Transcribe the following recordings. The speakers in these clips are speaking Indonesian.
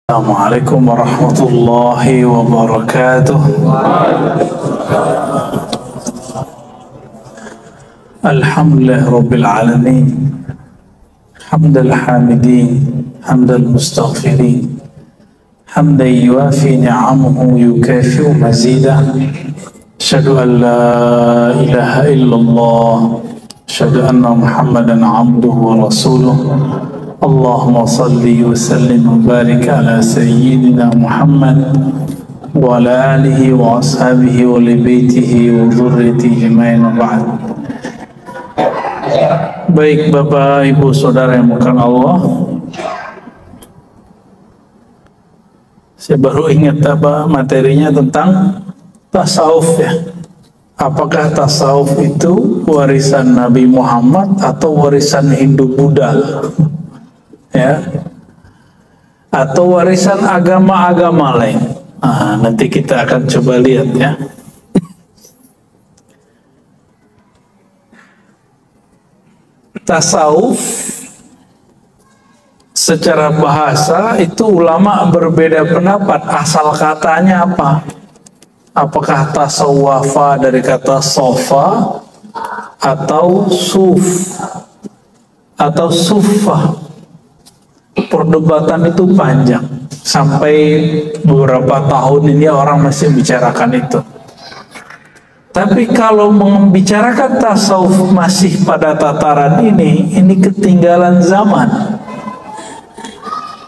Assalamualaikum warahmatullahi wabarakatuh. Alhamdulillah rabbil alamin. Hamdal hamidin, hamdal mustaghfirin, hamdan yuafi ni'amahu yukafi'u mazidah. Asyhadu an la ilaha illallah, asyhadu anna Muhammadan abduhu wa rasuluh. Allahumma salli wa sallim wa barik ala sayyidina Muhammad wa ala alihi wa ashabihi wa li baitihi wa dhurriyyatihi ajma'in wa ba'd. Baik Bapak Ibu Saudara yang dimuliakan Allah, saya baru ingat materinya tentang tasawuf ya. Apakah tasawuf itu warisan Nabi Muhammad atau warisan Hindu-Buddha? Ya, atau warisan agama-agama lain. Nanti kita akan coba lihat ya. Tasawuf secara bahasa itu ulama berbeda pendapat asal katanya apa. Apakah tasawwafa dari kata sofa atau suf atau suffah? Perdebatan itu panjang, sampai beberapa tahun ini orang masih bicarakan itu. Tapi kalau membicarakan tasawuf masih pada tataran ini ketinggalan zaman.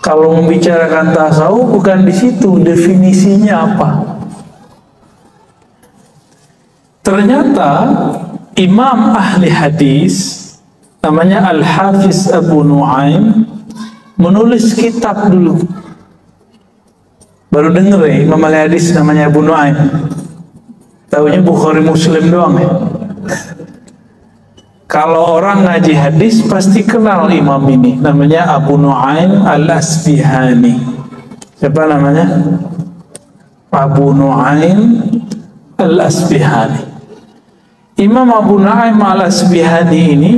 Kalau membicarakan tasawuf bukan di situ, definisinya apa? Ternyata Imam ahli hadis namanya Al-Hafiz Abu Nu'aim menulis kitab dulu. Baru denger ya, Imam ahli hadis namanya Abu Nu'aim. Taunya Bukhari Muslim doang ya. Kalau orang ngaji hadis pasti kenal imam ini, namanya Abu Nu'aim Al-Asbihani. Siapa namanya? Abu Nu'aim Al-Asbihani. Imam Abu Nu'aim Al-Asbihani ini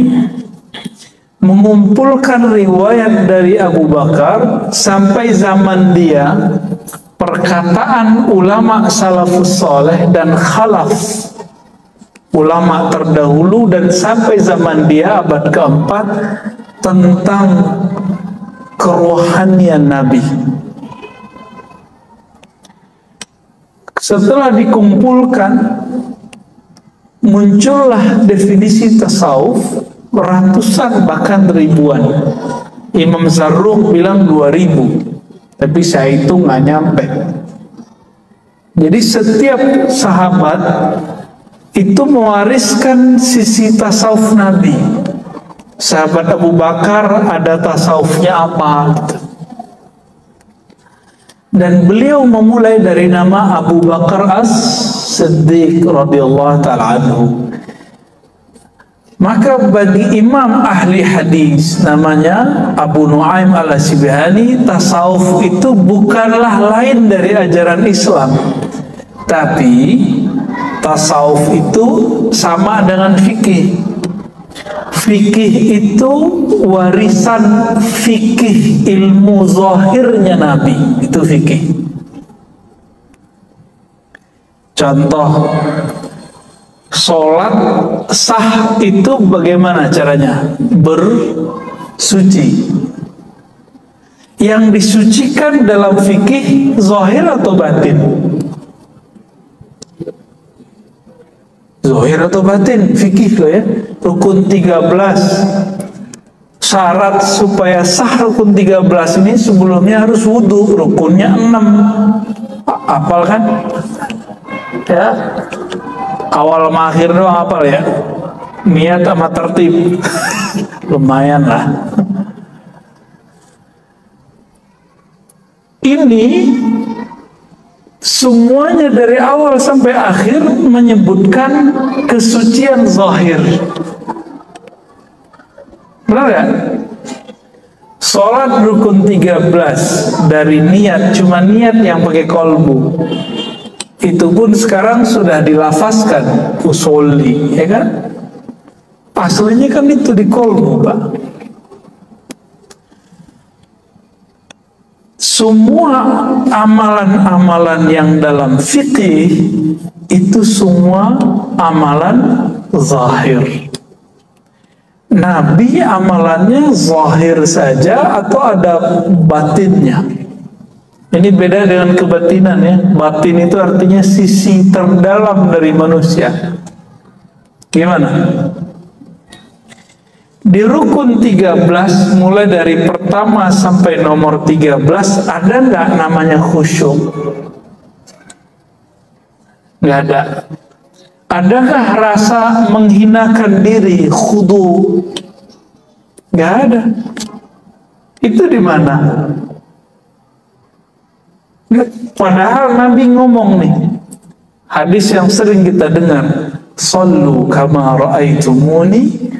mengumpulkan riwayat dari Abu Bakar sampai zaman dia, perkataan ulama salafus soleh dan khalaf, ulama terdahulu dan sampai zaman dia abad keempat, tentang kerohanian Nabi. Setelah dikumpulkan, muncullah definisi tasawuf ratusan bahkan ribuan. Imam Zarruq bilang 2000, tapi saya itu nggak nyampe. Jadi setiap sahabat itu mewariskan sisi tasawuf Nabi. Sahabat Abu Bakar ada tasawufnya apa gitu. Dan beliau memulai dari nama Abu Bakar As-Siddiq radhiyallahu ta'ala anhu. Maka bagi imam ahli hadis namanya Abu Nu'aim Al-Asbihani, tasawuf itu bukanlah lain dari ajaran Islam, tapi tasawuf itu sama dengan fikih. Fikih itu warisan fikih, ilmu zahirnya Nabi, itu fikih. Contoh, sholat sah itu bagaimana caranya? Bersuci. Yang disucikan dalam fikih zahir atau batin? Zahir atau batin? Fikih loh ya. Rukun 13. Syarat supaya sah rukun 13 ini sebelumnya harus wudhu. Rukunnya 6. Hafal kan? Ya. Awal sama akhir doang hafal ya. Niat sama tertib. Lumayan lah. Ini semuanya dari awal sampai akhir menyebutkan kesucian zahir. Benar ya? Sholat rukun 13 dari niat, cuma niat yang pakai kolbu. Itu pun sekarang sudah dilafazkan usolli, ya kan? Aslinya kan itu di kolbu, Pak. Semua amalan-amalan yang dalam fikih itu semua amalan zahir. Nabi amalannya zahir saja atau ada batinnya? Ini beda dengan kebatinan ya. Batin itu artinya sisi terdalam dari manusia. Gimana? Di rukun 13 mulai dari pertama sampai nomor 13 ada nggak namanya khusyuk? Nggak ada. Adakah rasa menghinakan diri, khudu? Nggak ada. Itu di mana? Padahal Nabi ngomong nih, hadis yang sering kita dengar, "Shallu kama ra'aitumuni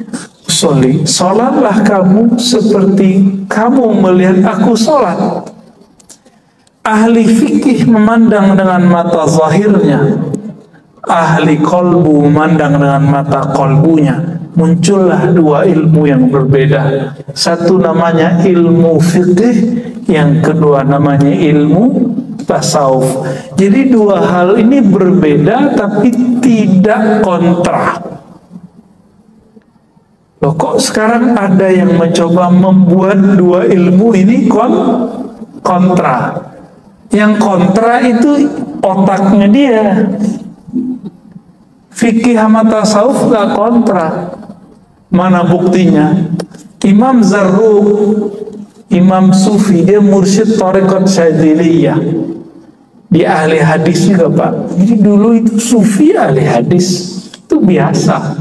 sholli." Salatlah kamu seperti kamu melihat aku salat. Ahli fikih memandang dengan mata zahirnya, ahli kolbu memandang dengan mata kolbunya. Muncullah dua ilmu yang berbeda. Satu namanya ilmu fikih, yang kedua namanya ilmu tasawuf. Jadi dua hal ini berbeda tapi tidak kontra. Loh, kok sekarang ada yang mencoba membuat dua ilmu ini kontra? Yang kontra itu otaknya dia. Fikih sama tasawuf gak kontra. Mana buktinya? Imam Zarruq, Imam Sufi, dia mursyid Thariqat Syadziliyah. Dia ahli hadis juga Pak. Jadi dulu itu Sufi ahli hadis. Itu biasa.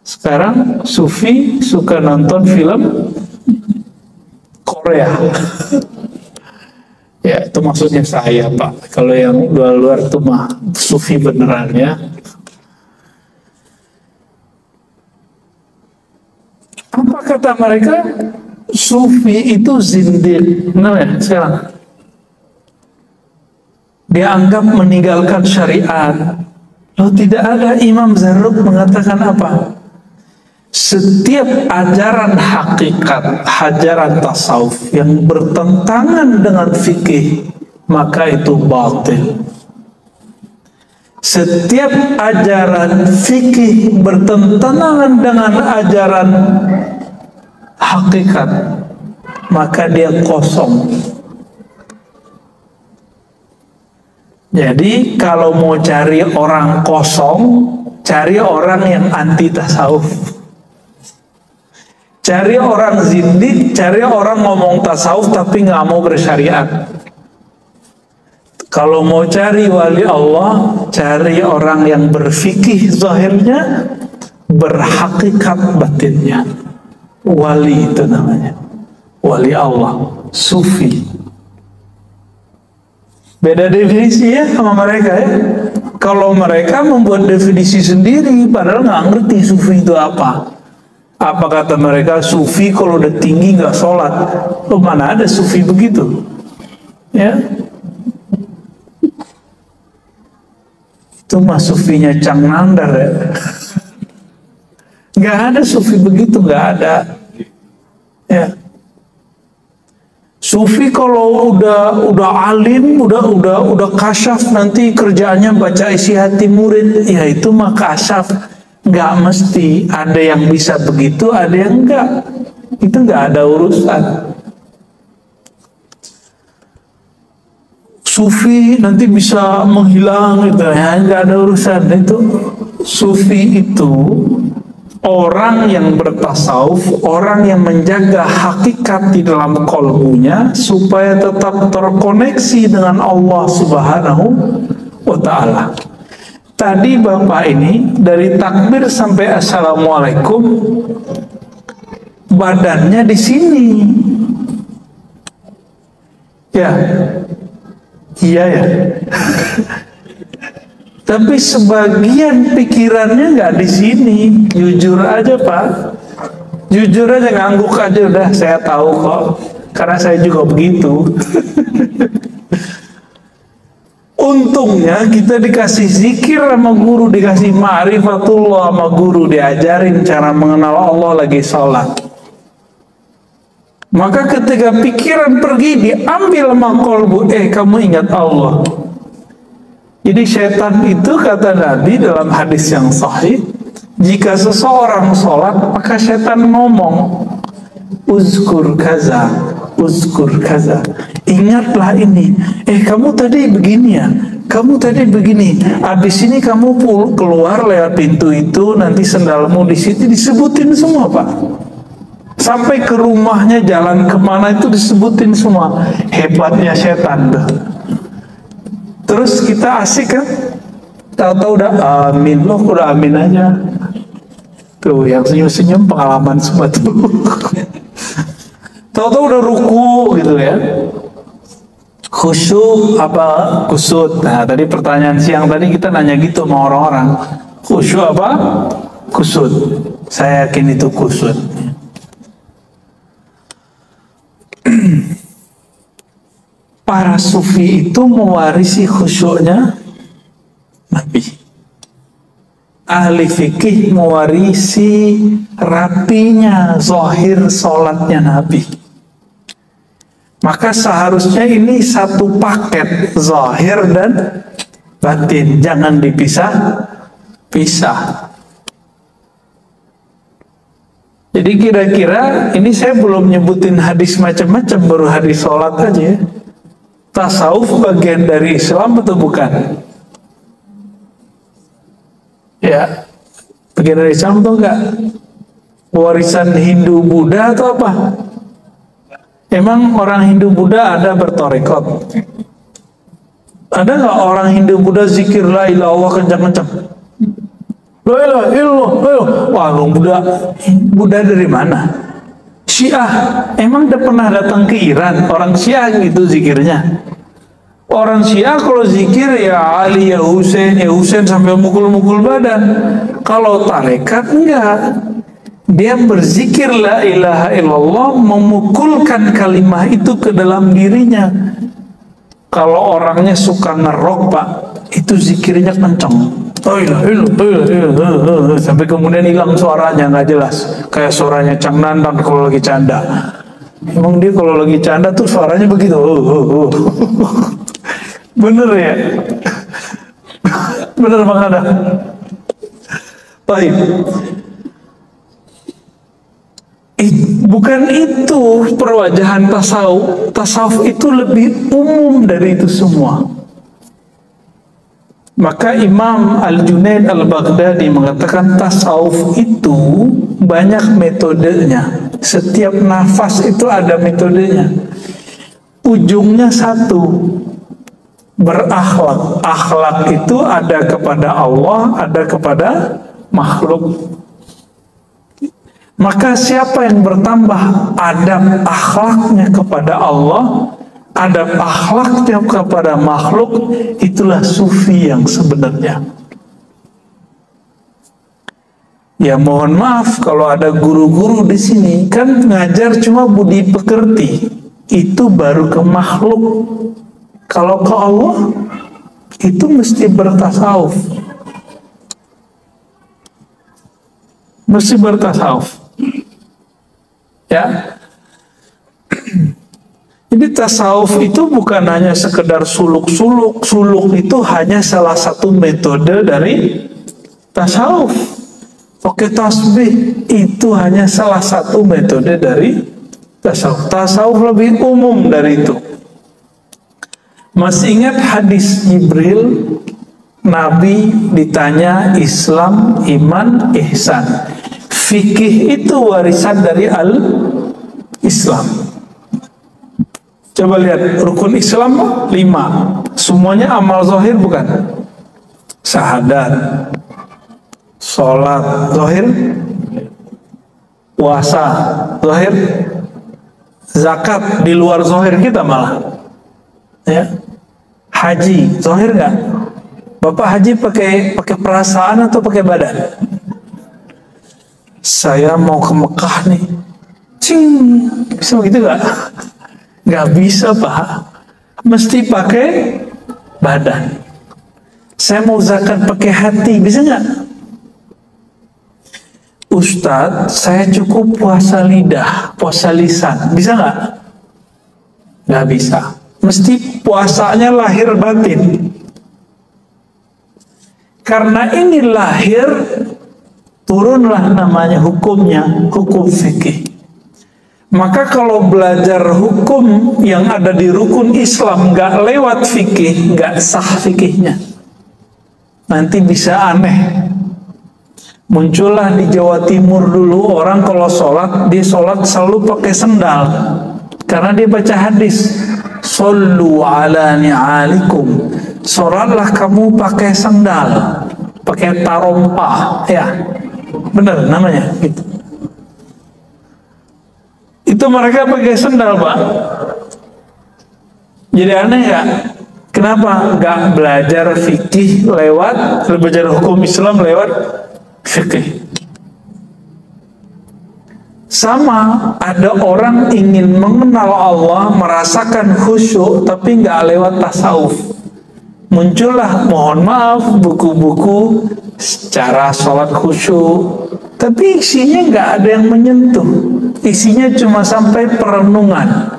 Sekarang Sufi suka nonton film Korea. Ya, itu maksudnya saya Pak. Kalau yang luar-luar itu mah Sufi beneran ya. Apa kata mereka? Sufi itu zindiq. Benar ya sekarang? Dia anggap meninggalkan syariat. Loh, tidak ada. Imam Zarruq mengatakan apa? Setiap ajaran hakikat, ajaran tasawuf yang bertentangan dengan fikih, maka itu batil. Setiap ajaran fikih bertentangan dengan ajaran hakikat, maka dia kosong. Jadi kalau mau cari orang kosong, cari orang yang anti tasawuf. Cari orang zindik, cari orang ngomong tasawuf tapi nggak mau bersyariat. Kalau mau cari wali Allah, cari orang yang berfikih zahirnya, berhakikat batinnya. Wali itu namanya. Wali Allah, sufi. Beda definisi ya sama mereka ya. Kalau mereka membuat definisi sendiri, padahal nggak ngerti sufi itu apa. Apa kata mereka? Sufi kalau udah tinggi nggak sholat. Loh, mana ada sufi begitu? Ya, itu mah sufinya Cang Nandar ya. Nggak ada sufi begitu, nggak ada. Ya. Sufi kalau udah alim, udah kasyaf, nanti kerjaannya baca isi hati murid. Ya itu mah kasyaf. Nggak mesti, ada yang bisa begitu, ada yang enggak. Itu nggak ada urusan. Sufi nanti bisa menghilang gitu ya, nggak ada urusan. Itu sufi itu orang yang bertasawuf, orang yang menjaga hakikat di dalam kolbunya supaya tetap terkoneksi dengan Allah Subhanahu wa Ta'ala. Tadi Bapak ini dari takbir sampai assalamualaikum badannya di sini. Ya. Iya ya. Tapi sebagian pikirannya nggak di sini. Jujur aja Pak. Jujur aja, ngangguk aja udah, saya tahu kok. Karena saya juga begitu. Untungnya kita dikasih zikir sama guru, dikasih ma'rifatullah sama guru, diajarin cara mengenal Allah lagi sholat. Maka ketika pikiran pergi, diambil makolbu, kamu ingat Allah. Jadi setan itu, kata Nabi dalam hadis yang sahih, jika seseorang sholat, maka setan ngomong, uzkur kaza, uzkur kaza, ingatlah ini. Kamu tadi begini ya, kamu tadi begini. Habis ini kamu keluar lewat pintu itu, nanti sendalmu di situ, disebutin semua, Pak. Sampai ke rumahnya, jalan kemana itu disebutin semua. Hebatnya setan tuh. Terus kita asik kan, tahu-tahu udah amin, loh udah amin aja. Tuh yang senyum-senyum pengalaman semua tuh. Tahu-tahu udah ruku gitu ya. Khusyuk apa kusut. Nah tadi pertanyaan siang tadi kita nanya gitu sama orang-orang. Khusyuk apa? Kusut. Saya yakin itu kusut. Para sufi itu mewarisi khusyuknya Nabi. Ahli fikih mewarisi rapinya zahir sholatnya Nabi. Maka seharusnya ini satu paket, zahir dan batin, jangan dipisah-pisah. Jadi kira-kira ini saya belum nyebutin hadis macam-macam, baru hadis sholat aja. Tasawuf bagian dari Islam atau bukan? Ya, bagian dari Islam atau enggak? Warisan Hindu Buddha atau apa? Emang orang Hindu Buddha ada bertorekot? Ada nggak orang Hindu Buddha zikir la ilaha illallah kencang-kencang? La ilaha illallah. Wah, Buddha dari mana? Syiah. Emang udah pernah datang ke Iran? Orang Syiah gitu zikirnya. Orang Syiah kalau zikir ya Ali, ya Husain sampai mukul-mukul badan. Kalau tarekat enggak. Dia berzikir la ilaha illallah, memukulkan kalimat itu ke dalam dirinya. Kalau orangnya suka ngerok, Pak, itu zikirnya kenceng. Sampai kemudian hilang suaranya, nggak jelas. Kayak suaranya Cang Nandang kalau lagi canda. Emang dia kalau lagi canda tuh suaranya begitu. Bener ya? Bener Bang Ada. Baik. Bukan itu perwajahan tasawuf. Tasawuf itu lebih umum dari itu semua. Maka Imam Al-Junaid Al-Baghdadi mengatakan tasawuf itu banyak metodenya. Setiap nafas itu ada metodenya. Ujungnya satu, berakhlak. Akhlak itu ada kepada Allah, ada kepada makhluk. Maka siapa yang bertambah adab akhlaknya kepada Allah, adab akhlaknya kepada makhluk, itulah sufi yang sebenarnya. Ya mohon maaf kalau ada guru-guru di sini kan ngajar cuma budi pekerti, itu baru ke makhluk. Kalau ke Allah itu mesti bertasawuf, mesti bertasawuf. Ya, jadi tasawuf itu bukan hanya sekedar suluk-suluk. Suluk itu hanya salah satu metode dari tasawuf. Oke, tasbih itu hanya salah satu metode dari tasawuf. Tasawuf lebih umum dari itu. Masih ingat hadis Jibril? Nabi ditanya Islam, iman, ihsan. Fikih itu warisan dari Al-Islam. Coba lihat, rukun Islam 5. Semuanya amal zahir bukan? Syahadat, sholat zahir, puasa zahir, zakat di luar zahir kita malah. Ya. Haji zahir nggak? Bapak haji pakai perasaan atau pakai badan? Saya mau ke Mekah nih, cing, bisa begitu nggak? Nggak bisa Pak, mesti pakai badan. Saya mau zakat pakai hati, bisa nggak? Ustadz, saya cukup puasa lidah, puasa lisan, bisa nggak? Nggak bisa. Mesti puasanya lahir batin. Karena ini lahir, turunlah namanya hukumnya, hukum fikih. Maka kalau belajar hukum yang ada di rukun Islam nggak lewat fikih, nggak sah fikihnya. Nanti bisa aneh. Muncullah di Jawa Timur dulu orang kalau sholat, dia sholat selalu pakai sendal. Karena dia baca hadis, Sallu ala ni'alikum. Sholatlah kamu pakai sendal, pakai tarompah, ya. Benar namanya gitu. Itu mereka pakai sendal, Pak. Jadi aneh ya. Kenapa nggak belajar fikih lewat, belajar hukum Islam lewat fikih? Sama, ada orang ingin mengenal Allah, merasakan khusyuk, tapi nggak lewat tasawuf. Muncullah, mohon maaf, buku-buku cara sholat khusyuk, tapi isinya nggak ada yang menyentuh. Isinya cuma sampai perenungan,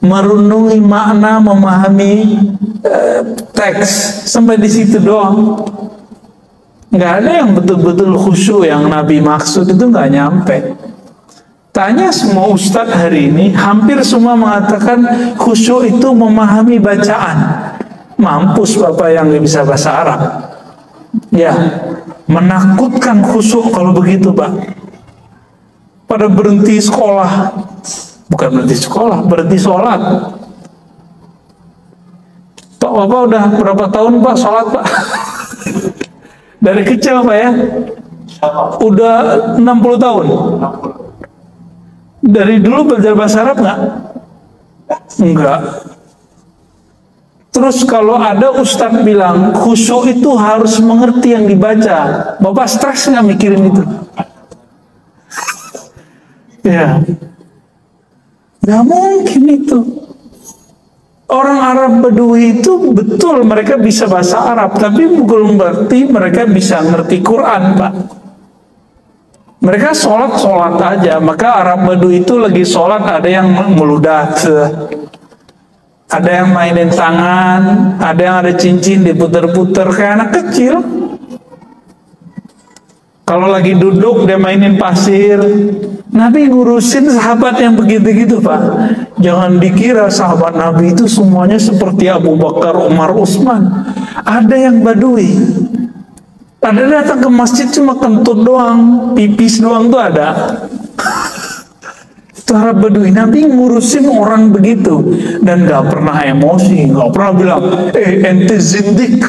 merenungi makna, memahami teks, sampai di situ doang. Nggak ada yang betul-betul khusyuk yang Nabi maksud, itu nggak nyampe. Tanya semua ustadz hari ini, hampir semua mengatakan khusyuk itu memahami bacaan. Mampus Bapak yang nggak bisa bahasa Arab. Ya, menakutkan khusyuk kalau begitu, Pak. Pada berhenti sekolah, bukan berhenti sekolah, berhenti sholat. Pak, Bapak udah berapa tahun Pak sholat, Pak? Dari kecil, Pak, ya? Udah 60 tahun. Dari dulu belajar bahasa Arab nggak? Enggak. Terus kalau ada ustadz bilang khusyuk itu harus mengerti yang dibaca, Bapak stres nggak mikirin itu? Ya, nggak mungkin itu. Orang Arab Badui itu betul mereka bisa bahasa Arab, tapi bukan berarti mereka bisa ngerti Quran, Pak. Mereka sholat aja. Maka Arab Badui itu lagi sholat, ada yang meludah, ada yang mainin tangan, ada yang ada cincin diputer-puter kayak anak kecil. Kalau lagi duduk dia mainin pasir. Nabi ngurusin sahabat yang begitu-gitu, Pak. Jangan dikira sahabat Nabi itu semuanya seperti Abu Bakar, Umar, Utsman. Ada yang Badui. Ada datang ke masjid cuma kentut doang, pipis doang tuh ada. Itu Arab Badui. Nabi ngurusin orang begitu dan gak pernah emosi, gak pernah bilang, ente zindik,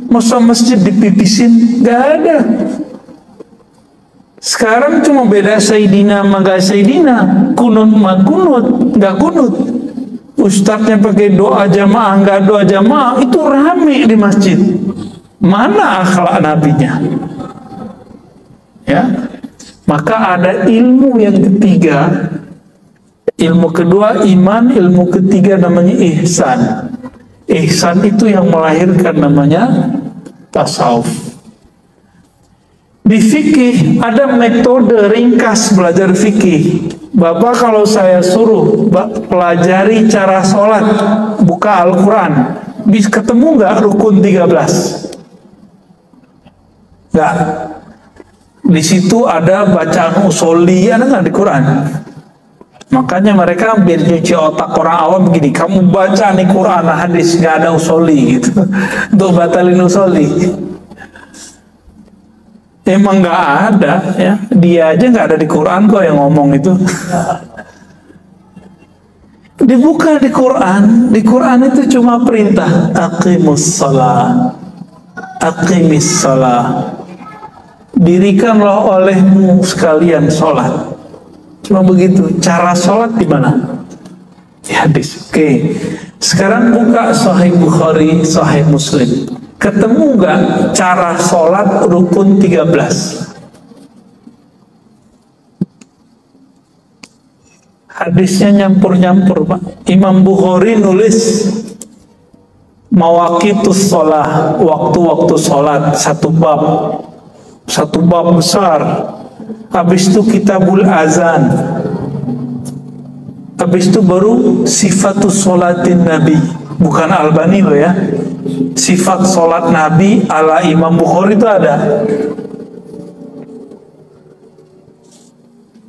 masa masjid dipipisin? Gak ada. Sekarang cuma beda Sayyidina sama gak Sayyidina, kunut sama kunut, gak kunut. Ustadznya pakai doa jamaah, gak doa jamaah, itu rame di masjid. Mana akhlak nabinya? Ya, maka ada ilmu yang ketiga. Ilmu kedua iman, ilmu ketiga namanya ihsan. Ihsan itu yang melahirkan namanya tasawuf. Di fikih ada metode ringkas belajar fikih. Bapak kalau saya suruh pelajari cara sholat, buka Al-Quran, bisa ketemu nggak rukun 13? Nggak. Di situ ada bacaan usoli, ada nggak di Quran? Makanya mereka biar nyuci otak orang awam begini, kamu baca nih Quran, hadis, nggak ada usoli gitu, untuk batalin usoli. Emang nggak ada, ya. Dia aja nggak ada di Quran kok yang ngomong itu. Dibuka di Quran itu cuma perintah aqimus shalah, aqimis shalah. Dirikanlah olehmu sekalian sholat. Cuma begitu. Cara sholat di mana? Di hadis. Oke. Sekarang buka Sahih Bukhari, Sahih Muslim. Ketemu nggak cara sholat rukun 13? Hadisnya nyampur-nyampur, Pak. Imam Bukhari nulis mawaqitus sholah, waktu-waktu sholat, satu bab besar. habis itu kitabul azan, habis itu baru sifatus sholatin nabi, bukan Albani loh ya, sifat sholat nabi ala Imam Bukhari itu ada.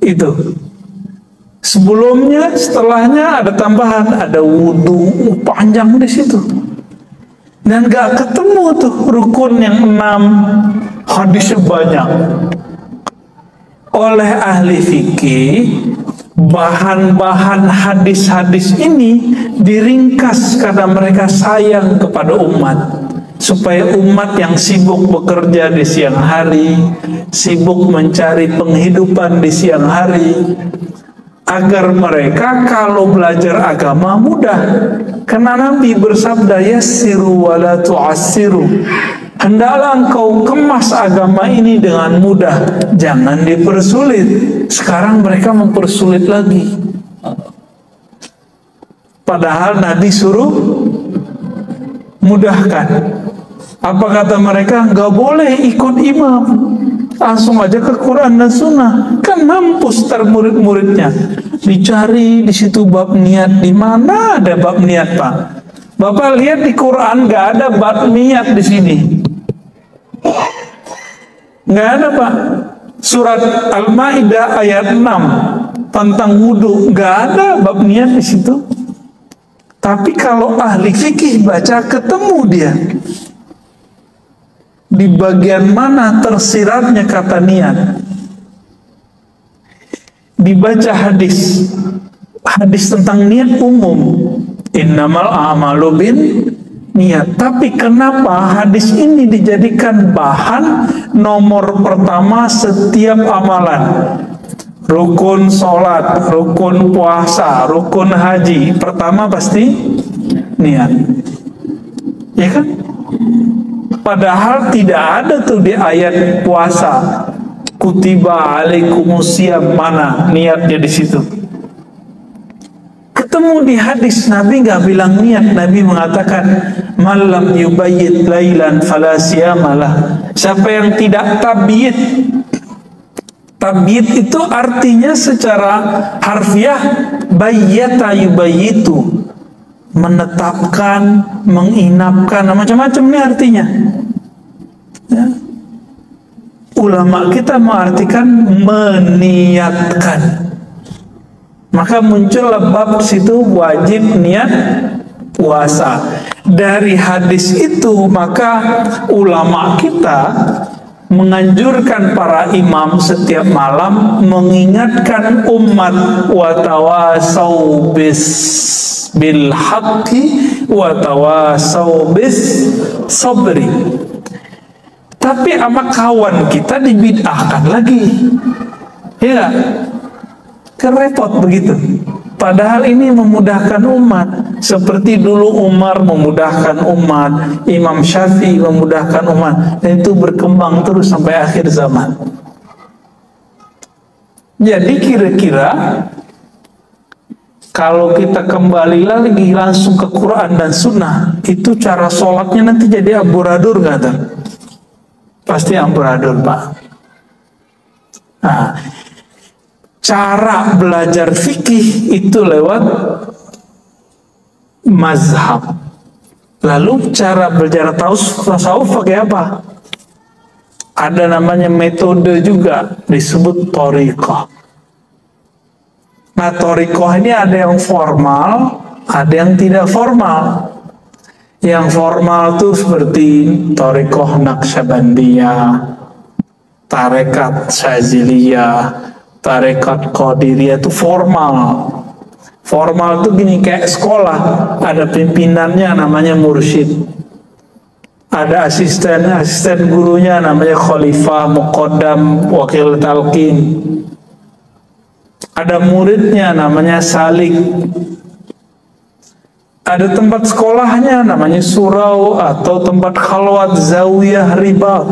Itu sebelumnya, setelahnya ada tambahan, ada wudhu panjang di situ, dan gak ketemu tuh rukun yang 6, hadisnya banyak. Oleh ahli fikih, bahan-bahan hadis-hadis ini diringkas karena mereka sayang kepada umat, supaya umat yang sibuk bekerja di siang hari, sibuk mencari penghidupan di siang hari, agar mereka kalau belajar agama mudah. Karena Nabi bersabda, yassiru wa la tu'assiru, hendaklah engkau kemas agama ini dengan mudah, jangan dipersulit. Sekarang mereka mempersulit lagi, padahal Nabi suruh mudahkan. Apa kata mereka? Nggak boleh ikut imam, langsung aja ke Quran dan Sunnah. Kan mampus tar murid-muridnya. Dicari di situ bab niat, di mana ada bab niat, Pak? Bapak lihat di Quran nggak ada bab niat di sini, nggak ada, Pak. Surat Al-Maidah ayat 6 tentang wudhu, nggak ada bab niat di situ. Tapi kalau ahli fikih baca, ketemu dia di bagian mana tersiratnya kata niat. Dibaca hadis tentang niat umum, innamal a'malu bin niat. Tapi kenapa hadis ini dijadikan bahan nomor pertama setiap amalan? Rukun sholat, rukun puasa, rukun haji, pertama pasti niat, ya kan? Padahal tidak ada tuh di ayat puasa, kutiba alaikumusiyam, mana niatnya di situ? Ketemu di hadis, Nabi nggak bilang niat. Nabi mengatakan, malam yubayyit lailan fala siyamalah. Siapa yang tidak tabyid, tabyid itu artinya secara harfiah bayyata yubayyitu, menetapkan, menginapkan, macam-macam nih artinya. Ya. Ulama kita mengartikan meniatkan. Maka muncul bab situ wajib niat puasa. Dari hadis itu maka ulama kita menganjurkan para imam setiap malam mengingatkan umat, watawasau bis bil haqqi watawasau bis sabri. Tapi sama kawan kita dibid'ahkan lagi, ya, kerepot begitu. Padahal ini memudahkan umat, seperti dulu Umar memudahkan umat, Imam Syafi'i memudahkan umat, dan itu berkembang terus sampai akhir zaman. Jadi kira-kira kalau kita kembali lagi langsung ke Quran dan Sunnah, itu cara sholatnya nanti jadi amburadul nggak tuh? Pasti amburadul, Pak. Nah, cara belajar fikih itu lewat mazhab. Lalu cara belajar tasawuf pakai apa? Ada namanya metode juga, disebut thariqah. Nah, thariqah ini ada yang formal, ada yang tidak formal. Yang formal tuh seperti thariqah Naqsyabandiyah, tarekat Syaziliyah, tarekat Qadiriyah, itu formal. Formal tuh gini, kayak sekolah, ada pimpinannya namanya mursyid, ada asisten gurunya namanya khalifah, muqaddam, wakil talqin, ada muridnya namanya salik, ada tempat sekolahnya namanya surau atau tempat khalwat, zawiyah, ribat.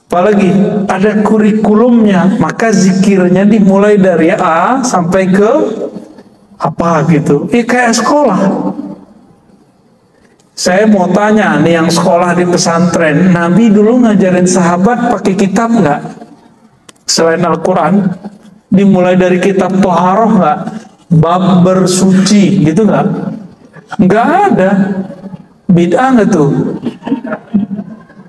Apalagi ada kurikulumnya, maka zikirnya dimulai dari A sampai ke apa gitu. Kayak sekolah. Saya mau tanya nih yang sekolah di pesantren, Nabi dulu ngajarin sahabat pakai kitab nggak? selain Al-Quran? Dimulai dari kitab Toharoh nggak? Bab bersuci gitu nggak? Nggak ada. Bid'ah nggak tuh?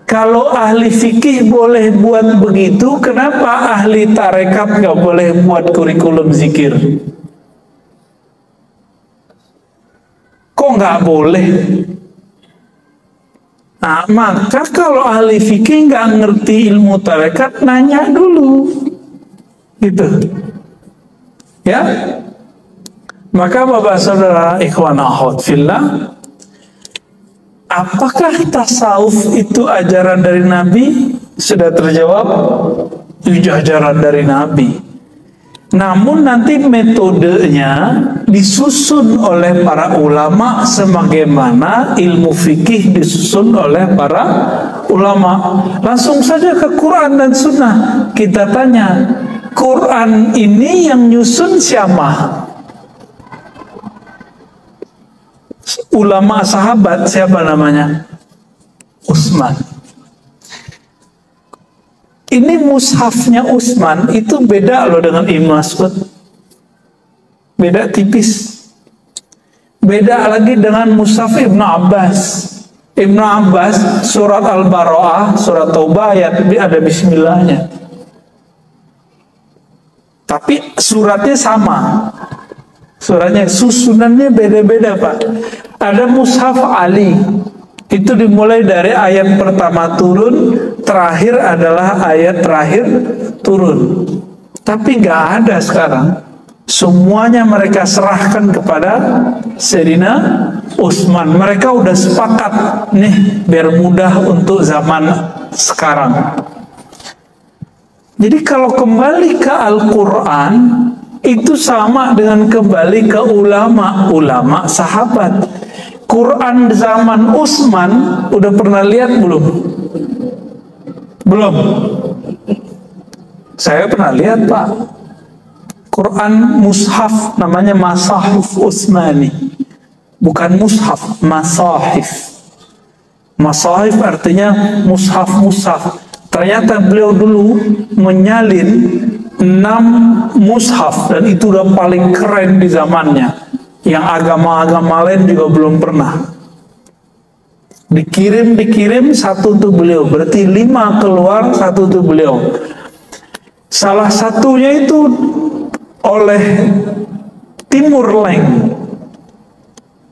Kalau ahli fikih boleh buat begitu, kenapa ahli tarekat nggak boleh buat kurikulum zikir? Kok nggak boleh? Nah, maka kalau ahli fikih nggak ngerti ilmu tarekat, nanya dulu, gitu, ya. Maka bapak saudara ikhwan akhwat fillah, apakah tasawuf itu ajaran dari Nabi? Sudah terjawab, itu ajaran dari Nabi. Namun nanti metodenya disusun oleh para ulama sebagaimana ilmu fikih disusun oleh para ulama. Langsung saja ke Quran dan Sunnah. Kita tanya, Quran ini yang nyusun siapa? Ulama sahabat, siapa namanya? Utsman. Ini mushafnya Utsman itu beda loh dengan Ibnu Mas'ud. Beda tipis. Beda lagi dengan mushaf Ibnu Abbas. Ibnu Abbas surat Al-Bara'ah, surat Taubah ayat ada bismillahnya. Tapi suratnya sama. Suratnya, susunannya beda-beda Pak. Ada mushaf Ali, itu dimulai dari ayat pertama turun, terakhir adalah ayat terakhir turun. Tapi nggak ada sekarang. Semuanya mereka serahkan kepada Sayyidina Utsman. Mereka udah sepakat nih biar mudah untuk zaman sekarang. Jadi kalau kembali ke Al-Quran, itu sama dengan kembali ke ulama sahabat. Quran zaman Utsman udah pernah lihat belum? Belum. Saya pernah lihat Pak. Quran mushaf namanya Masahif Utsmani. Bukan mushaf, masahif. Masahif artinya mushaf-mushaf. Ternyata beliau dulu menyalin 6 mushaf dan itu udah paling keren di zamannya. Yang agama-agama lain juga belum pernah. Dikirim satu untuk beliau, berarti 5 keluar, 1 untuk beliau. Salah satunya itu oleh Timur Leng,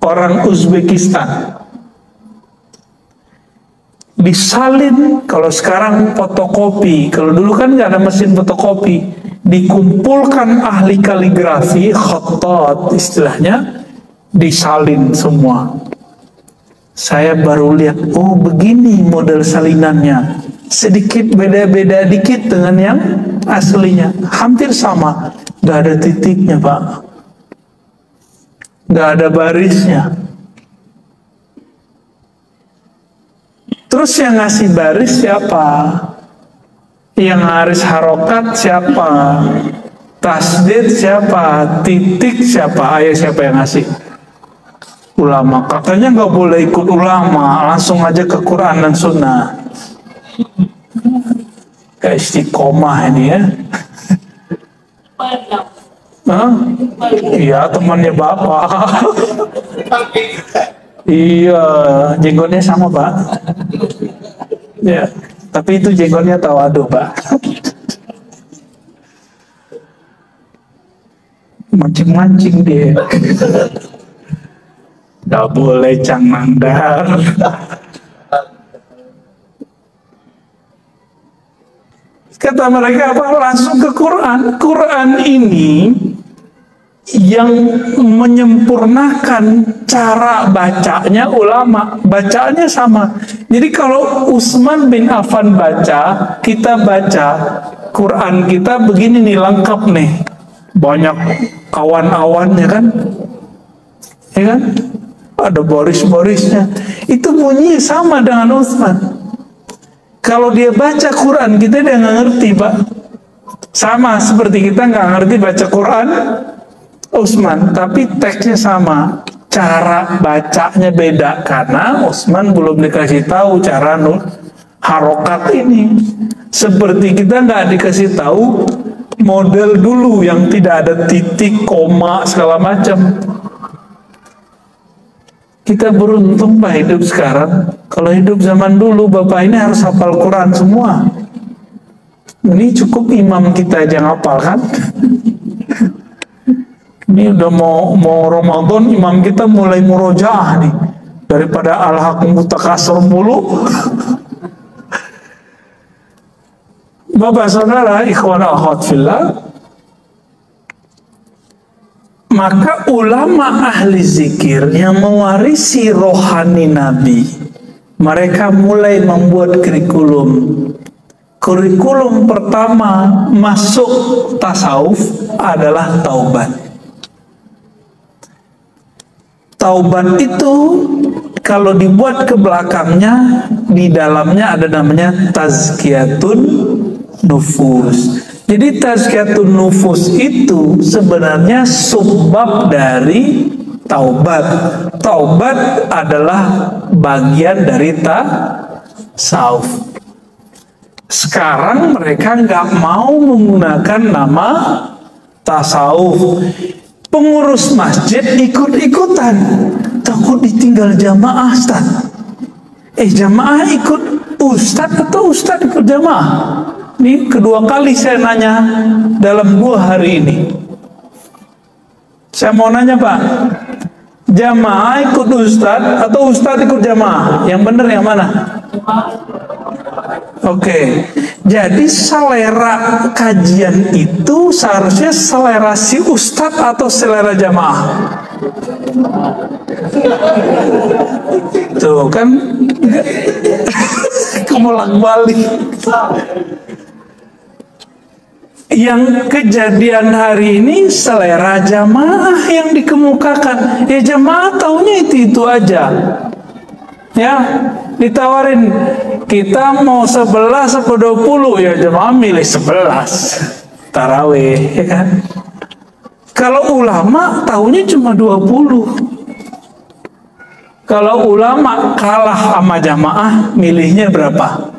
orang Uzbekistan. Disalin, kalau sekarang fotokopi, kalau dulu kan nggak ada mesin fotokopi, dikumpulkan ahli kaligrafi, khattat istilahnya, disalin semua. Saya baru lihat, oh begini model salinannya, sedikit beda-beda dikit dengan yang aslinya, hampir sama, nggak ada titiknya Pak, nggak ada barisnya. Terus yang ngasih baris siapa? Yang harus harokat siapa? Tasdid siapa? Titik siapa? Ayah siapa yang ngasih? Ulama. Katanya nggak boleh ikut ulama, langsung aja ke Quran dan Sunnah. Kayak istiqomah ini ya. Hah? Iya, temannya Bapak. Iya, jenggotnya sama Pak. Ya, tapi itu jenggotnya tawadu Pak. Mancing-mancing dia. Gak boleh cang nanggar. Kata mereka apa? Langsung ke Quran. Quran ini yang menyempurnakan cara bacanya ulama, bacaannya sama. Jadi kalau Utsman bin Affan baca, kita baca Quran kita begini nih, lengkap nih, banyak awan-awannya kan, ya kan, ada baris-barisnya, itu bunyinya sama dengan Utsman. Kalau dia baca Quran kita dia nggak ngerti Pak, sama seperti kita nggak ngerti baca Quran Utsman, tapi teksnya sama, cara bacanya beda karena Utsman belum dikasih tahu cara harokat ini. Seperti kita nggak dikasih tahu model dulu yang tidak ada titik, koma, segala macam. Kita beruntung Pak hidup sekarang. Kalau hidup zaman dulu, Bapak ini harus hafal Quran semua. Ini cukup imam kita aja ngapal kan? Ini udah mau Ramadan, imam kita mulai murojaah nih. Daripada al-haqqum mutakasir mulu. Bapak saudara, ikhwan akhwat fillah, maka ulama ahli zikir yang mewarisi rohani Nabi, mereka mulai membuat kurikulum. Kurikulum pertama masuk tasawuf adalah taubat. Taubat itu kalau dibuat ke belakangnya, di dalamnya ada namanya tazkiyatun nufus. Jadi tazkiyatun nufus itu sebenarnya subbab dari taubat. Taubat adalah bagian dari tasawuf. Sekarang mereka nggak mau menggunakan nama tasawuf. Pengurus masjid ikut-ikutan, takut ditinggal jamaah, Ustaz. Jamaah ikut Ustaz atau Ustaz ikut jamaah? Ini kedua kali saya nanya dalam 2 hari ini. Saya mau nanya Pak, jamaah ikut Ustaz atau Ustaz ikut jamaah? Yang benar yang mana? Oke, jadi selera kajian itu seharusnya selera si Ustadz atau selera jamaah? Tuh kan, kebolak-balik. Yang kejadian hari ini selera jamaah yang dikemukakan. Ya jamaah taunya itu aja. Ya, ditawarin kita mau 11 atau 20, ya jemaah milih 11 tarawih, ya kan? Kalau ulama tahunya cuma 20. Kalau ulama kalah sama jamaah, milihnya berapa?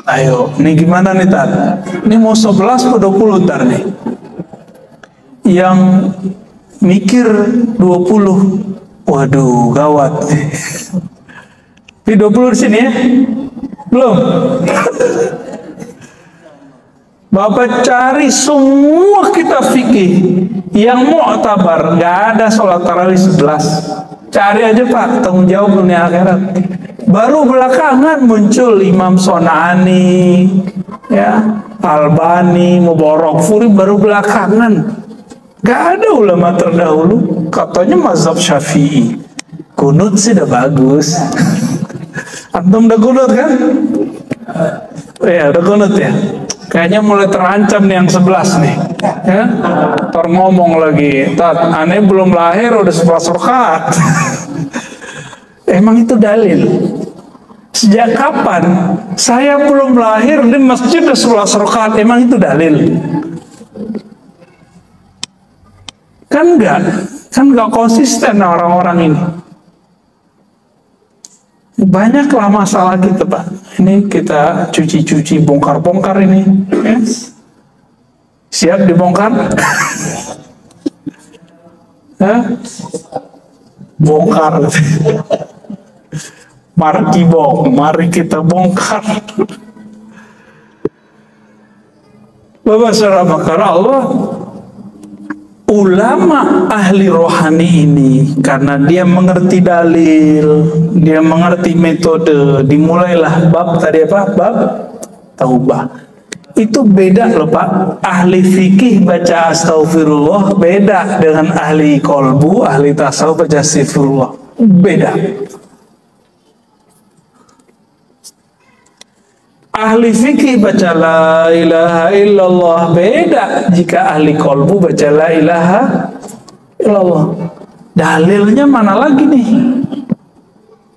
Ayo, ini gimana nih Tar? Ini mau 11 atau 20 Tar nih? Yang mikir 20. Waduh, gawat. Di 20 di sini ya? Belum? Bapak cari semua kitab fikih yang mu'tabar, nggak ada sholat tarawih 11. Cari aja Pak, tanggung jawab dunia akhirat. Baru belakangan muncul Imam Son'ani, ya, Albani, Mubarakfuri baru belakangan. Gak ada ulama terdahulu. Katanya mazhab Syafi'i kunut sih udah bagus. Antum udah kunut kan? Ya udah kunut ya. Kayaknya mulai terancam nih yang 11 nih ya? Ntar ngomong lagi, Tat, aneh belum lahir udah 11 rakaat. Emang itu dalil? Sejak kapan? Saya belum lahir di masjid udah 11 rakaat. Emang itu dalil? Kan enggak konsisten orang-orang ini. Banyaklah masalah kita Pak. Ini kita cuci-cuci, bongkar-bongkar ini. Yes. Siap dibongkar? Hah? Bongkar. Mari kita bongkar. Bapak saudara bakar Allah, ulama ahli rohani ini karena dia mengerti dalil, dia mengerti metode, dimulailah bab tadi apa? Bab taubah. Itu beda loh Pak. Ahli fikih baca astagfirullah beda dengan ahli kolbu, ahli tasawuf baca astagfirullah. Beda. Ahli fikih baca la ilaha illallah beda jika ahli kolbu baca la ilaha illallah. Dalilnya mana lagi nih?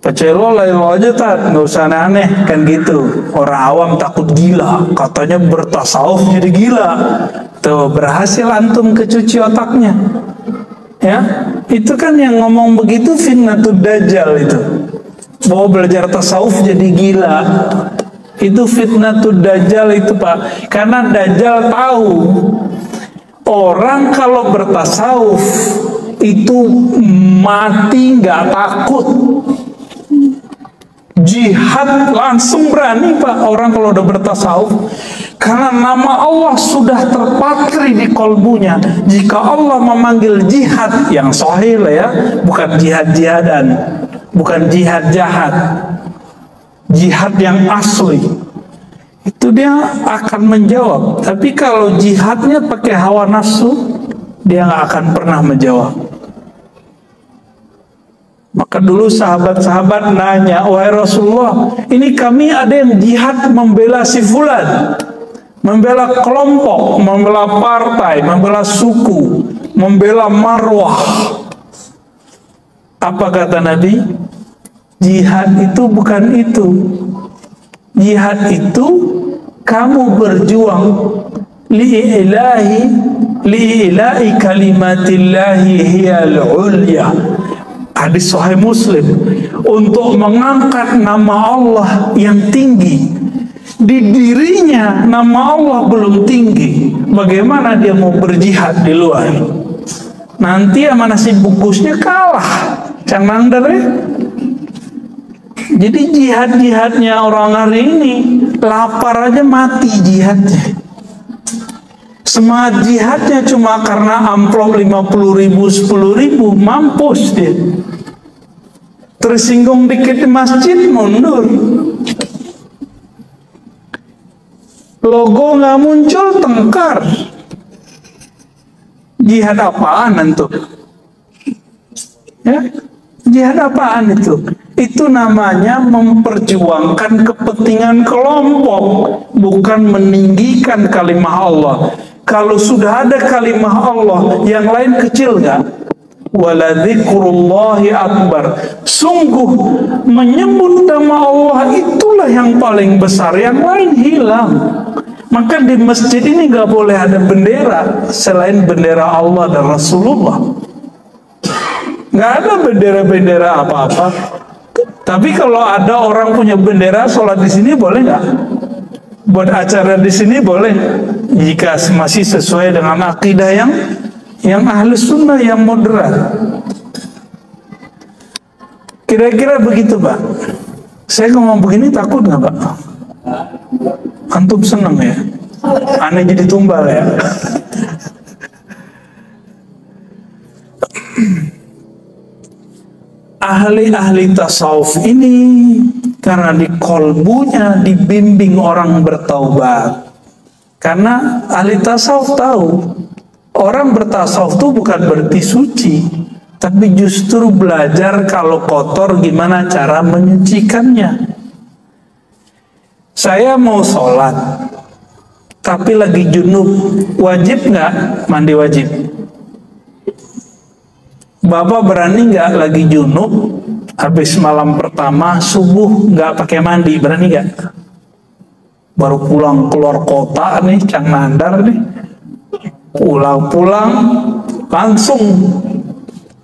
Baca la ilaha aja tak, nggak usah aneh-aneh kan gitu. Orang awam takut gila, katanya bertasawuf jadi gila. Tuh berhasil antum kecuci otaknya. Ya, itu kan yang ngomong begitu fitnatud dajjal itu. Mau belajar tasawuf jadi gila. Itu fitnatul dajjal itu Pak. Karena dajjal tahu orang kalau bertasawuf itu mati nggak takut. Jihad langsung berani Pak orang kalau udah bertasawuf. Karena nama Allah sudah terpatri di kolbunya. Jika Allah memanggil jihad yang sahih lah ya, bukan jihad-jihadan, bukan jihad jahat, jihad yang asli, itu dia akan menjawab. Tapi kalau jihadnya pakai hawa nafsu, dia nggak akan pernah menjawab. Maka dulu sahabat-sahabat nanya, wahai Rasulullah, ini kami ada yang jihad membela si fulan, membela kelompok, membela partai, membela suku, membela marwah. Apa kata Nabi? Jihad itu bukan itu. Jihad itu kamu berjuang li'ilahi kalimatillahi hiyal ulya. Hadis Sahih Muslim, untuk mengangkat nama Allah yang tinggi. Di dirinya nama Allah belum tinggi, bagaimana dia mau berjihad di luar? Nanti sama nasi bungkusnya kalah, canang dari. Jadi jihad-jihadnya orang hari ini, lapar aja mati jihadnya. Semangat jihadnya cuma karena amplop 50.000, 10.000, mampus dia. Tersinggung dikit di masjid, mundur. Logo nggak muncul, tengkar. Jihad apaan itu? Ya, jihad apaan itu? Itu namanya memperjuangkan kepentingan kelompok, bukan meninggikan kalimah Allah. Kalau sudah ada kalimah Allah, yang lain kecil nggak? Waladzikrullahi akbar. Sungguh menyebut nama Allah itulah yang paling besar, yang lain hilang. Maka di masjid ini nggak boleh ada bendera selain bendera Allah dan Rasulullah. Nggak ada bendera-bendera apa-apa. Tapi kalau ada orang punya bendera, sholat di sini boleh nggak? Buat acara di sini boleh, jika masih sesuai dengan akidah yang ahli sunnah, yang moderat. Kira-kira begitu Pak. Saya ngomong begini takut nggak Pak? Antum seneng ya? Aneh jadi tumbal ya? Ahli-ahli tasawuf ini karena di kolbunya dibimbing orang bertaubat. Karena ahli tasawuf tahu orang bertasawuf itu bukan berarti suci, tapi justru belajar kalau kotor gimana cara menyucikannya. Saya mau sholat tapi lagi junub, wajib nggak mandi wajib? Bapak berani nggak lagi junub, habis malam pertama subuh nggak pakai mandi, berani nggak? Baru pulang keluar kota nih, Cang Nandar nih, pulang langsung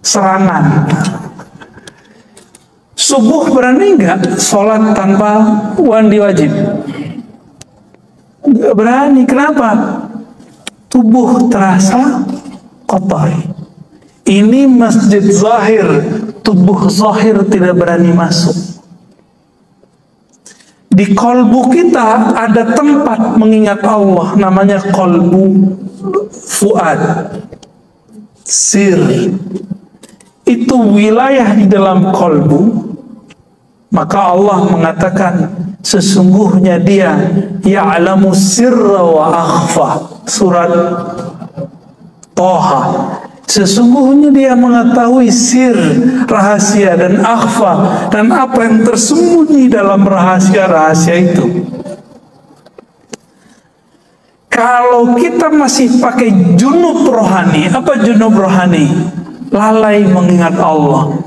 serangan. Subuh berani nggak sholat tanpa mandi wajib? Nggak berani. Kenapa? Tubuh terasa kotor. Ini masjid zahir, tubuh zahir tidak berani masuk. Di kolbu kita ada tempat mengingat Allah, namanya kolbu fuad, sir. Itu wilayah di dalam kolbu. Maka Allah mengatakan sesungguhnya Dia ya'lamu sirra wa akhfa. Surat Toha. Sesungguhnya Dia mengetahui sir, rahasia, dan akhfa, dan apa yang tersembunyi dalam rahasia-rahasia itu. Kalau kita masih pakai junub rohani, apa junub rohani? Lalai mengingat Allah,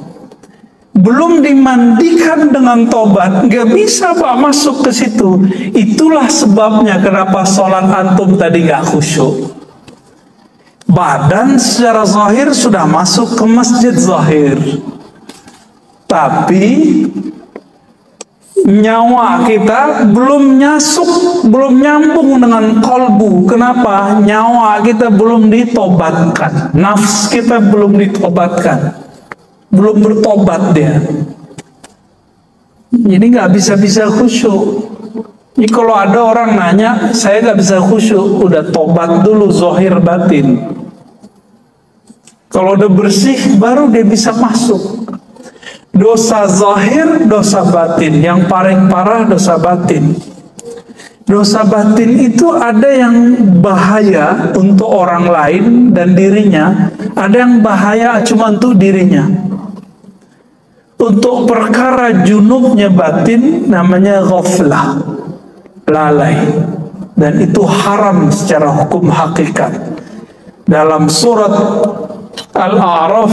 belum dimandikan dengan tobat, nggak bisa Pak masuk ke situ. Itulah sebabnya kenapa sholat antum tadi nggak khusyuk. Badan secara zahir sudah masuk ke masjid zahir, tapi nyawa kita belum belum nyambung dengan kolbu. Kenapa? Nyawa kita belum ditobatkan, nafs kita belum ditobatkan, belum bertobat dia. Jadi nggak bisa khusyuk. Jadi kalau ada orang nanya, saya nggak bisa khusyuk, udah tobat dulu zahir batin. Kalau udah bersih, baru dia bisa masuk. Dosa zahir, dosa batin. Yang paling parah dosa batin. Dosa batin itu ada yang bahaya untuk orang lain dan dirinya, ada yang bahaya cuma untuk dirinya. Untuk perkara junubnya batin namanya ghaflah, lalai, dan itu haram secara hukum hakikat. Dalam surat Al-A'raf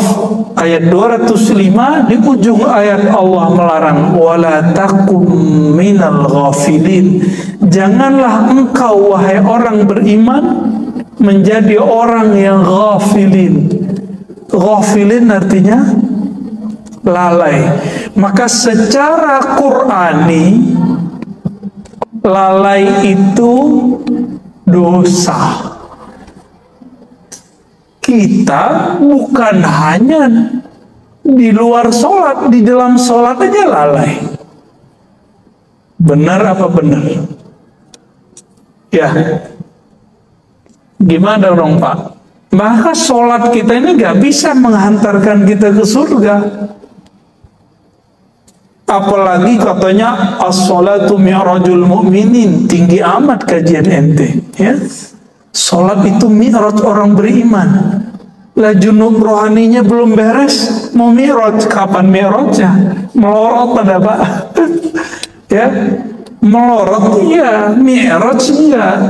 ayat 205 di ujung ayat Allah melarang, wala takum minal ghafilin, janganlah engkau wahai orang beriman menjadi orang yang ghafilin. Ghafilin artinya lalai. Maka secara Qur'ani lalai itu dosa. Kita bukan hanya di luar sholat, di dalam sholat aja lalai. Benar apa benar? Ya, gimana dong Pak? Maka sholat kita ini gak bisa menghantarkan kita ke surga. Apalagi katanya as-sholatu mi'rajul mu'minin, tinggi amat kajian ente, ya. Sholat itu mi'raj orang beriman. Lah junub rohaninya belum beres, mau mi'raj, kapan mi'rajnya? Melorot pada Pak. Ya, melorot iya, mi'raj enggak.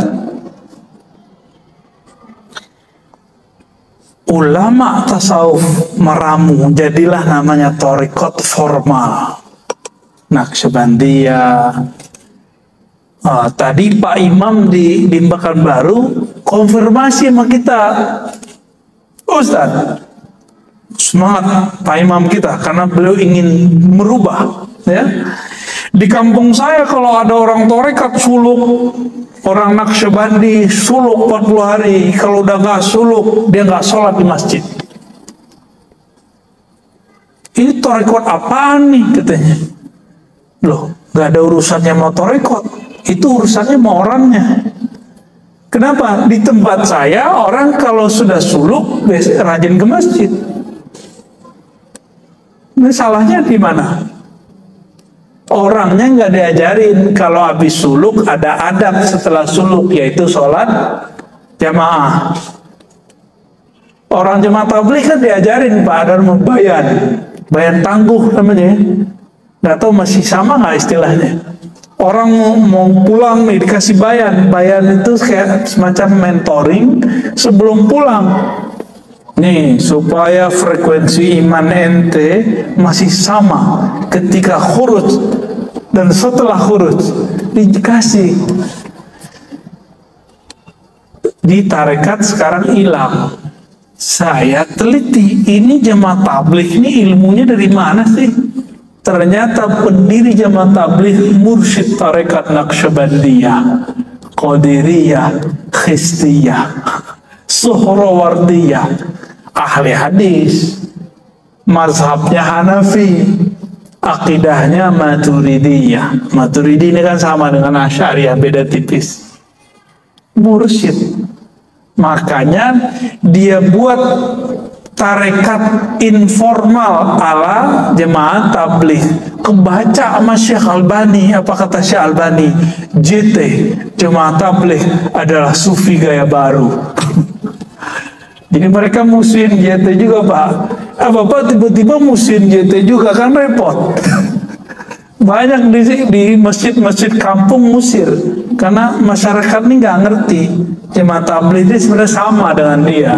Ulama tasawuf meramu, jadilah namanya thariqat formal, Naqsyabandiyah. Tadi Pak Imam di Pekanbaru konfirmasi sama kita, Ustaz, semangat Pak Imam kita karena beliau ingin merubah, ya. Di kampung saya kalau ada orang tarekat suluk, orang Naqsyabandi suluk 40 hari, kalau udah gak suluk dia gak sholat di masjid. Ini tarekat apaan nih katanya? Loh, gak ada urusannya sama tarekat, itu urusannya sama orangnya. Kenapa? Di tempat saya orang kalau sudah suluk rajin ke masjid. Ini salahnya di mana? Orangnya nggak diajarin kalau habis suluk ada adab setelah suluk, yaitu sholat jamaah. Orang jemaah tabligh kan diajarin Pak, ada bayan tangguh namanya. Nggak tahu masih sama nggak istilahnya? Orang mau pulang nih dikasih bayan itu kayak semacam mentoring sebelum pulang. Nih supaya frekuensi iman ente masih sama ketika khuruj dan setelah khuruj, dikasih. Di tarekat sekarang hilang. Saya teliti, ini jemaah tabligh ini ilmunya dari mana sih? Ternyata pendiri jamaah tabligh mursyid tarekat Naqsyabandiyah, Qadiriyah, Khistiyah, Suhrawardiyah, ahli hadis, mazhabnya Hanafi, akidahnya Maturidiyah. Maturidi ini kan sama dengan Asy'ariyah, beda tipis. Mursyid. Makanya dia buat tarekat informal ala jemaah tabligh. Kebaca sama Syekh Albani, apa kata Syekh Albani? JT, jemaah tabligh adalah sufi gaya baru. Jadi mereka musuhin JT juga Pak. Bapak tiba-tiba musuhin JT juga, kan repot. Banyak di masjid-masjid kampung musir karena masyarakat ini nggak ngerti jemaah tabligh ini sebenarnya sama dengan dia.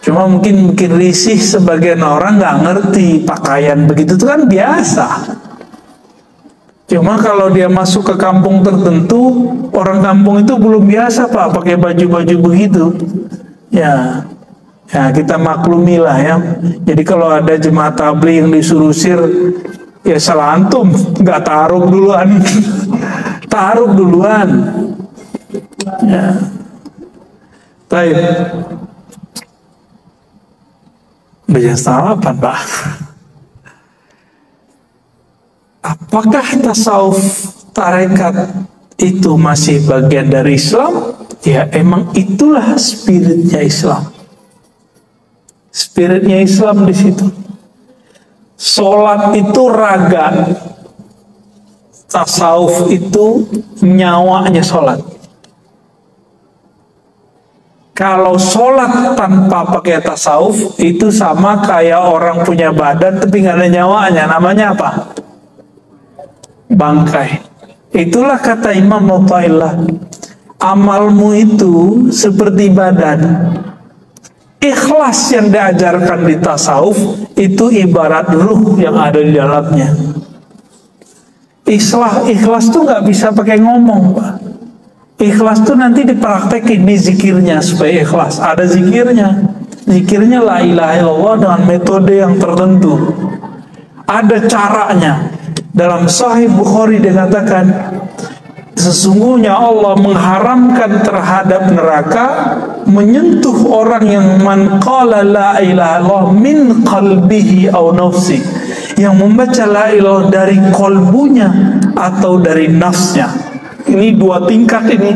Cuma mungkin risih, sebagian orang nggak ngerti pakaian begitu itu kan biasa. Cuma kalau dia masuk ke kampung tertentu, orang kampung itu belum biasa Pak pakai baju-baju begitu. Ya kita maklumilah ya. Jadi kalau ada jemaah tabligh yang disuruh sir, Ya salah antum, nggak taruh duluan. Taruh duluan. Ya. Baik. Baca salah apa, Pak? Apakah tasawuf tarekat itu masih bagian dari Islam? Ya emang itulah spiritnya Islam. Spiritnya Islam di situ. Sholat itu raga, tasawuf itu nyawanya sholat. Kalau sholat tanpa pakai tasawuf itu sama kayak orang punya badan tapi nggak ada nyawanya. Namanya apa? Bangkai. Itulah kata Imam Mu'tazilah, amalmu itu seperti badan. Ikhlas yang diajarkan di tasawuf itu ibarat ruh yang ada di dalamnya. Ikhlas tuh nggak bisa pakai ngomong, Pak. Ikhlas tuh nanti dipraktekin di zikirnya supaya ikhlas. Ada zikirnya. Zikirnya la ilaha illallah dengan metode yang tertentu. Ada caranya. Dalam Sahih Bukhari dikatakan, sesungguhnya Allah mengharamkan terhadap neraka menyentuh orang yang man qala la ilaha illallah min qalbihi aw nafsi, yang membaca la ilaha dari kolbunya atau dari nafsnya. Ini dua tingkat ini.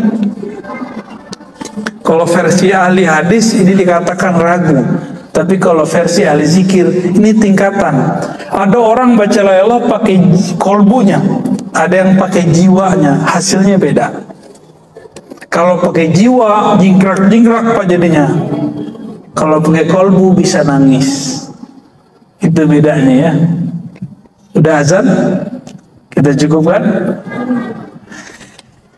Kalau versi ahli hadis ini dikatakan ragu, tapi kalau versi ahli zikir ini tingkatan. Ada orang baca la ilaha pakai kolbunya, ada yang pakai jiwanya, hasilnya beda. Kalau pakai jiwa, jingkrak-jingkrak Pak jadinya. Kalau pakai kolbu bisa nangis. Itu bedanya ya. Udah azan? Kita cukupkan?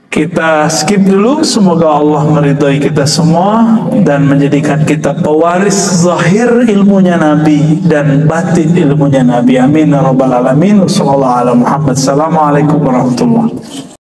Kita skip dulu. Semoga Allah meridhai kita semua dan menjadikan kita pewaris zahir ilmunya Nabi dan batin ilmunya Nabi. Amin ya rabbal alamin. Sallallahu ala Muhammad. Assalamualaikum warahmatullahi wabarakatuh.